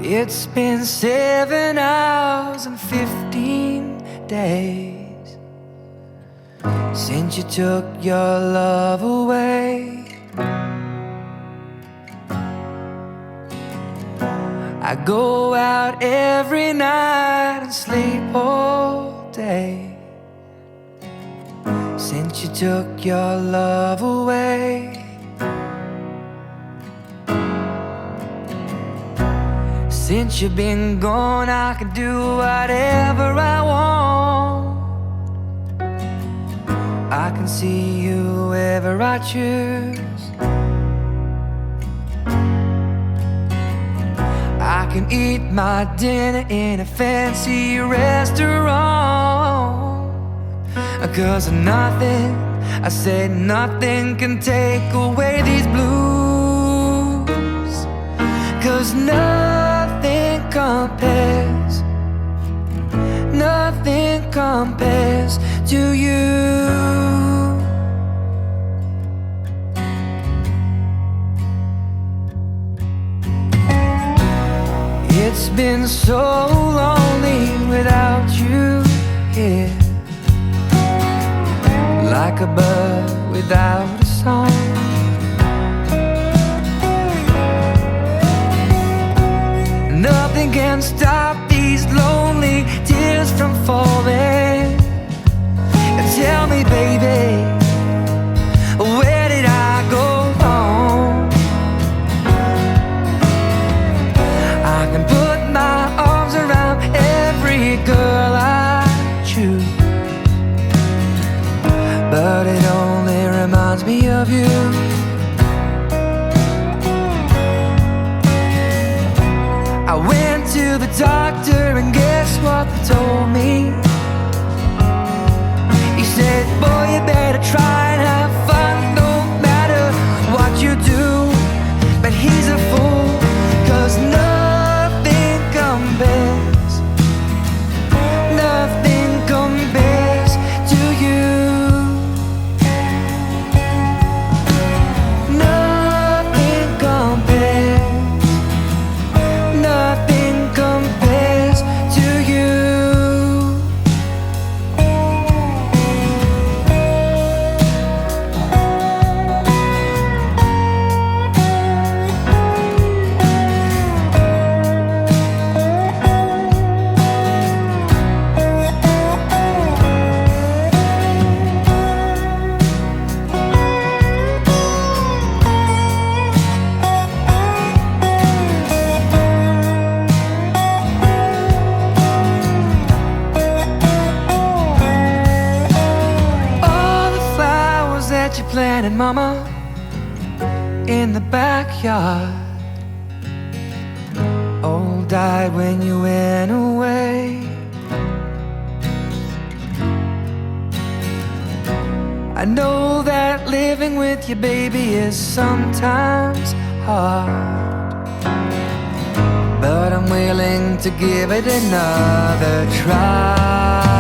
It's been 7 hours and 15 days since you took your love away. I go out every night and sleep all day since you took your love away. Since you've been gone, I can do whatever I want. I can see you wherever I choose. I can eat my dinner in a fancy restaurant. 'Cause nothing, I said nothing can take away these blues. 'Cause nothing compares, nothing compares to you. It's been so lonely without you here, like a bird without a song. Nothing can stop these lonely tears from falling. Tell me, baby, where did I go wrong? I can put my arms around every girl I choose, but it only reminds me of you. I went to the doctor and guess what they told me? He said, boy, you better try and have fun, no matter what you do. But he's a fool, 'cause nothing compares, nothing compares to you. Nothing compares, nothing compares to you. You planted, mama, in the backyard, all died when you went away. I know that living with you, baby, is sometimes hard, but I'm willing to give it another try.